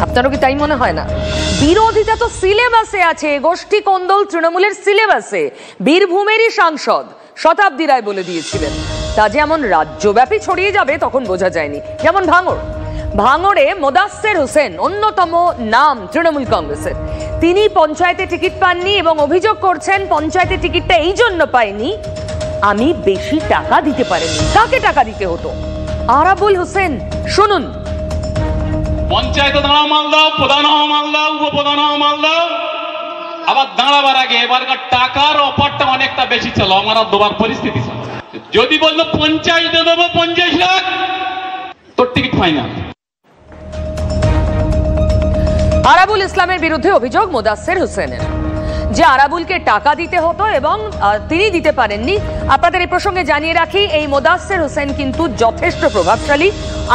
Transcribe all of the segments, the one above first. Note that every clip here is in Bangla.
আপনারও কি তাই মনে হয় না? বিরোধিতা তো সিলেবাসে আছে, গোষ্ঠী কোন্দল তৃণমূলের সিলেবাসে। বীরভূমেরই সাংসদ শতাব্দী রায় বলে দিয়েছিলেন, তা যেমন রাজ্যব্যাপী ছড়িয়ে যাবে তখন বোঝা যায়নি। যেমন ভাঙড়ে মোদাস্সের হোসেন অন্যতম নাম তৃণমূল কংগ্রেসের, তিনি পঞ্চায়েতে টিকিট পাননি এবং অভিযোগ করছেন পঞ্চায়েতে টিকিটটা এই জন্য পাইনি, আমি বেশি টাকা দিতে পারিনি। কাকে টাকা দিতে হতো? আরাবুল হোসেন, শুনুন। পঞ্চায়েতে দাঁড়াও মাল দাও, প্রধান হওয়া মাল দাও, উপপ্রধান হওয়া মাল দাও, আবার দাঁড়াবার আগে এবারকার টাকার অফারটা অনেকটা বেশি ছিল, আমার দেবার পরিস্থিতি ছিল। যদি বললো পঞ্চায়েতে দেবো 50 লাখ, তোর টিকিট ফাইনাল। আরাবুল ইসলামের বিরুদ্ধে অভিযোগ মোদাস্সের হোসেনের, যে আরাবুলকে টাকা দিতে হতো এবং তিনি দিতে পারেননি। আপনাদের এই প্রসঙ্গে জানিয়ে রাখি, এই মোদাস্সের হোসেন কিন্তু যথেষ্ট প্রভাবশালী,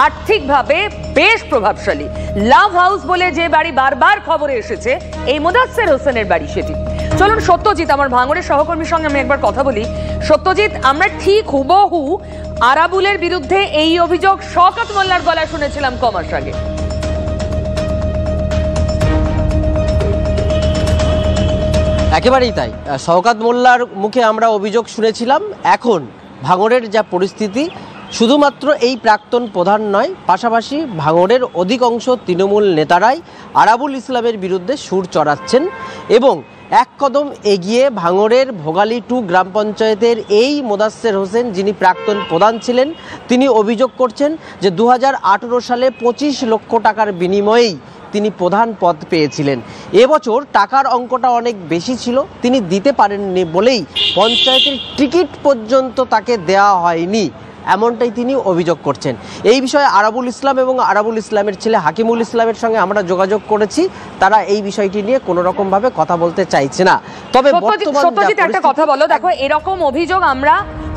আর্থিকভাবে বেশ প্রভাবশালী। লাভ হাউস বলে যে বাড়ি বারবার খবরে এসেছে, এই মোদাস্সের হোসেনের বাড়ি সেটি। চলুন সত্যজিৎ, আমার ভাঙড়ের সহকর্মীর সঙ্গে আমি একবার কথা বলি। সত্যজিৎ, আমরা ঠিক হুবহু আরাবুলের বিরুদ্ধে এই অভিযোগ শওকত মোল্লার গলায় শুনেছিলাম কমাস আগে। একেবারেই তাই, শওকত মোল্লার মুখে আমরা অভিযোগ শুনেছিলাম। এখন ভাঙড়ের যা পরিস্থিতি, শুধুমাত্র এই প্রাক্তন প্রধান নয়, পাশাপাশি ভাঙড়ের অধিকাংশ তৃণমূল নেতারাই আরাবুল ইসলামের বিরুদ্ধে সুর চড়াচ্ছেন এবং এক কদম এগিয়ে ভাঙড়ের ভোগালী 2 গ্রাম পঞ্চায়েতের এই মোদাস্সের হোসেন, যিনি প্রাক্তন প্রধান ছিলেন, তিনি অভিযোগ করছেন যে 2018 সালে 25 লক্ষ টাকার বিনিময়েই তিনি প্রধান পদ পেয়েছিলেন। এবছর টাকার অঙ্কটা অনেক বেশি ছিল, তিনি দিতে পারেননি বলেই পঞ্চায়েতের টিকিট পর্যন্ত তাকে দেওয়া হয়নি, এমনটাই তিনি অভিযোগ করছেন। এই বিষয়ে আরাবুল ইসলাম এবং আরাবুল ইসলামের ছেলে হাকিমুল ইসলামের সঙ্গে আমরা যোগাযোগ করেছি, তারা এই বিষয়টি নিয়ে কোনো রকম ভাবে কথা বলতে চাইছে না। তবে সত্যজিৎ, একটা কথা বলো, দেখো এরকম অভিযোগ আমরা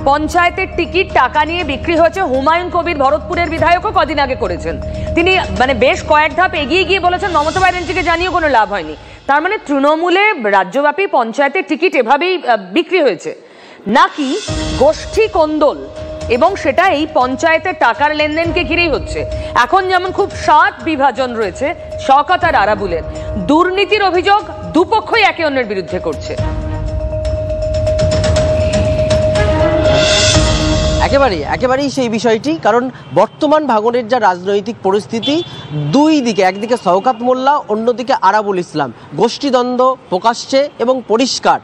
পঞ্চায়েতের টিকিট টাকা নিয়ে বিক্রি হয়েছে হুমায়ুন কবির ভরতপুরের বিধায়কও কদিন আগে করেছেন। তিনি বেশ কয়েক ধাপ এগিয়ে গিয়ে বলেছেন মমতা ব্যানার্জিকে জানিয়েও কোনো লাভ হয়নি। তার মানে তৃণমূলে রাজ্যব্যাপী পঞ্চায়েতের টিকিট এভাবেই বিক্রি হয়েছে, নাকি গোষ্ঠী কোন্দল এবং সেটা এই পঞ্চায়েতের টাকার লেনদেনকে ঘিরেই হচ্ছে? এখন যেমন খুব সাত বিভাজন রয়েছে শওকত আর আরাবুলের, দুর্নীতির অভিযোগ দুপক্ষই একে অন্যের বিরুদ্ধে করছে। একেবারেই সেই বিষয়টি, কারণ বর্তমান ভাঙড়ের যা রাজনৈতিক পরিস্থিতি, দুই দিকে, একদিকে শওকত মোল্লা, অন্যদিকে আরাবুল ইসলাম, গোষ্ঠীদ্বন্দ্ব প্রকাশ্যে এবং পরিষ্কার।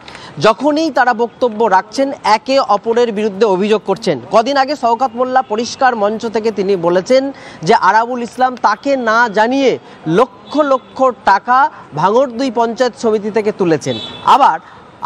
যখনই তারা বক্তব্য রাখছেন, একে অপরের বিরুদ্ধে অভিযোগ করছেন। কদিন আগে শওকত মোল্লা পরিষ্কার মঞ্চ থেকে তিনি বলেছেন যে আরাবুল ইসলাম তাকে না জানিয়ে লক্ষ লক্ষ টাকা ভাঙড় 2 পঞ্চায়েত সমিতি থেকে তুলেছেন। আবার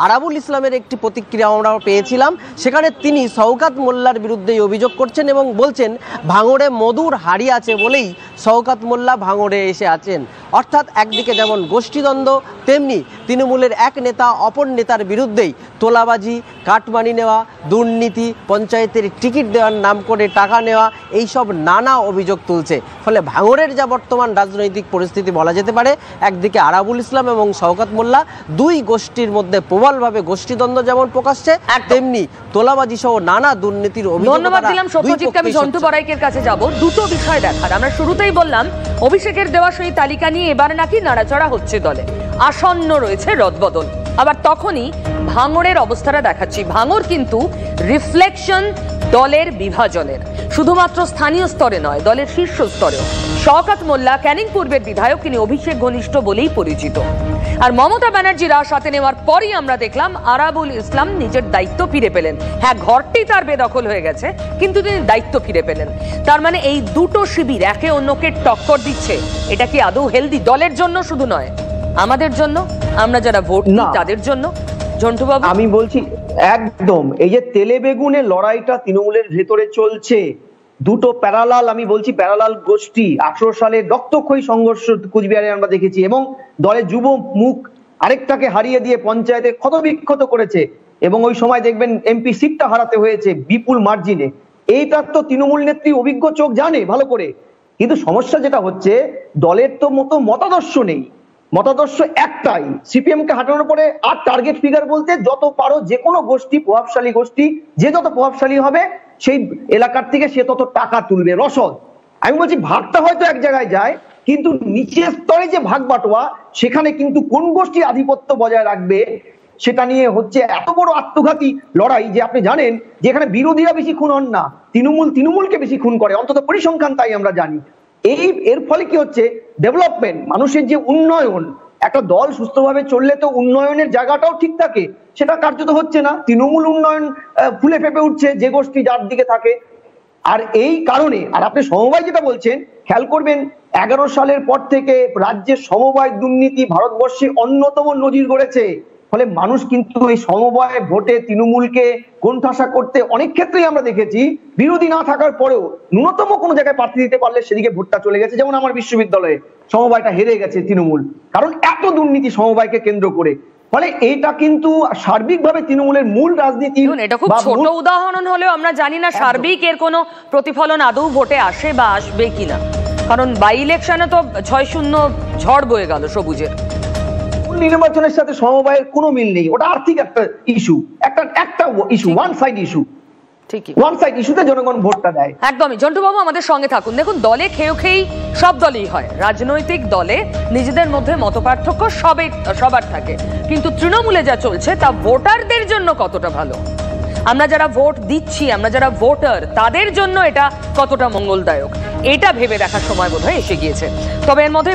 আরাবুল ইসলামের একটি প্রতিক্রিয়া আমরা পেয়েছিলাম, সেখানে তিনি শওকত মোল্লার বিরুদ্ধেই অভিযোগ করছেন এবং বলছেন ভাঙড়ে মধুর হাড়ি আছে বলেই শওকত মোল্লা ভাঙড়ে এসে আছেন। অর্থাৎ একদিকে যেমন গোষ্ঠীদ্বন্দ্ব, তেমনি তৃণমূলের এক নেতা অপর নেতার বিরুদ্ধেই তোলাবাজি, কাটমানি নেওয়া, দুর্নীতি, পঞ্চায়েতের টিকিট দেওয়ার নাম করে টাকা নেওয়া, এইসব নানা অভিযোগ তুলছে। ফলে ভাঙড়ের যা বর্তমান রাজনৈতিক পরিস্থিতি বলা যেতে পারে, একদিকে আরাবুল ইসলাম এবং শওকত মোল্লা, দুই গোষ্ঠীর মধ্যে প্রবলভাবে গোষ্ঠীদ্বন্দ্ব যেমন প্রকাশ্যে, তেমনি তোলাবাজি সহ নানা দুর্নীতির অভিযোগ। ধন্যবাদ দিলাম সত্যজিৎকে। আমি ঝন্টু বড়াইকের কাছে যাব, দুটো বিষয় দেখার। আমরা শুরুতেই বললাম অভিষেকের দেওয়া সেই তালিকা নিয়ে এবার নাকি নাড়াচাড়া হচ্ছে দলে, আসন্ন রয়েছে রদবদল। আবার তখনই ভাঙড়ের অবস্থাটা দেখাচ্ছি। ভাঙড় কিন্তু রিফ্লেকশন দলের বিভাজনের, শুধুমাত্র স্থানীয় স্তরে নয়, দলের শীর্ষ স্তরেও। শওকত মোল্লা ক্যানিং পূর্বের বিধায়ক, তিনি অভিষেক ঘনিষ্ঠ বলেই পরিচিত। আর মমতা ব্যানার্জির সাথে নেওয়ার পরই আমরা দেখলাম আরাবুল ইসলাম নিজের দায়িত্ব ফিরে পেলেন। হ্যাঁ, ঘরটি তার বেদখল হয়ে গেছে, কিন্তু তিনি দায়িত্ব ফিরে পেলেন। তার মানে এই দুটো শিবির একে অন্যকে টক্কর দিচ্ছে। এটা কি আদৌ হেলদি? দলের জন্য শুধু নয়, আমাদের জন্য, আমরা যারা ভোট দিই তাদের জন্য। ঝন্টু বাবু, আমি বলছি একদম এই যে তেলে বেগুনে লড়াইটা তৃণমূলের ভেতরে চলছে, দুটো প্যারালাল, আমি বলছি প্যারালাল গোষ্ঠী। 18 সালে রক্তক্ষয়ী সংঘর্ষ কুচবিহারে আমরা দেখেছি এবং দলের যুব মুখ আরেকটাকে হারিয়ে দিয়ে পঞ্চায়েতে ক্ষতবিক্ষত করেছে এবং ওই সময় দেখবেন এমপি সিটটা হারাতে হয়েছে বিপুল মার্জিনে। এইটা তো তৃণমূল নেত্রী অভিজ্ঞ চোখ জানে ভালো করে। কিন্তু সমস্যা যেটা হচ্ছে, দলের তো মতো মতাদর্শ নেই। মতাদর্শ একটাই, সিপিএম কে হাঁটানোর পরে আর টার্গেট ফিগার বলতে যত পারো যে কোনো গোষ্ঠী, প্রভাবশালী গোষ্ঠী, যে যত প্রভাবশালী হবে সেই এলাকার থেকে সে তত টাকা তুলবে, রসদ। আমি বলছি ভাগটা হয়তো এক জায়গায় যায়, কিন্তু নিচের স্তরে যে ভাগ বাটোয়া, সেখানে কিন্তু কোন গোষ্ঠী আধিপত্য বজায় রাখবে সেটা নিয়ে হচ্ছে এত বড় আত্মঘাতী লড়াই যে আপনি জানেন যে এখানে বিরোধীরা বেশি খুন হন না, তৃণমূলকে বেশি খুন করে, অন্তত পরিসংখ্যান তাই আমরা জানি। এর ফলে কি হচ্ছে, ডেভেলপমেন্ট, মানুষের যে উন্নয়ন, একটা দল সুস্থভাবে চললে তো উন্নয়নের জায়গাটাও ঠিক থাকে, সেটা কার্যত হচ্ছে না। তৃণমূল উন্নয়ন ফুলে ফেপে উঠছে যে গোষ্ঠী যার দিকে থাকে। আর এই কারণে, আর আপনি সমবায় যেটা বলছেন, খেয়াল করবেন 11 সালের পর থেকে রাজ্যের সমবায় দুর্নীতি ভারতবর্ষে অন্যতম নজির গড়েছে। ফলে মানুষ কিন্তু এই সমবায় ভোটে তৃণমূলকে কোণঠাসা করতে অনেক ক্ষেত্রেই আমরা দেখেছি, বিরোধী না থাকার পরেও ন্যূনতম কোনো জায়গায় প্রার্থী দিতে পারলে সেদিকে ভোটটা চলে গেছে। যেমন আমার বিশ্ববিদ্যালয়ে সমবায়টা হেরে গেছে তৃণমূল, কারণ এত দুর্নীতি সমবায়কে কেন্দ্র করে। ফলে এটা কিন্তু সার্বিকভাবে তৃণমূলের মূল রাজনীতি। এটা খুব ছোট উদাহরণ হলেও আমরা জানি না সার্বিক এর কোনো প্রতিফলন আদৌ ভোটে আসে বা আসবে কিনা, কারণ বাই ইলেকশনে তো 6-0 ঝড় বয়ে গেল সবুজের। নির্বাচনের সাথে সমবায়ের কোনো মিল নেই, ওটা আর্থিক একটা ইস্যু, একটা ইস্যু, ওয়ান সাইড ইস্যু। ঠিকই, ওয়ান সাইড ইস্যুতে জনগণ ভোটটা দেয়। একদমই। জন্টুবাবু আমাদের সঙ্গে থাকুন। দেখুন, দলে খেয়েই সব দলই হয়, রাজনৈতিক দলে নিজেদের মধ্যে মতপার্থক্য সবার থাকে, কিন্তু তৃণমূলে যা চলছে তা ভোটারদের জন্য কতটা ভালো, আমরা যারা ভোট দিচ্ছি, আমরা যারা ভোটার, তাদের জন্য এটা কতটা মঙ্গলদায়ক, এটা ভেবে দেখার সময় বোধহয় এসে গিয়েছে। তবে এর মধ্যে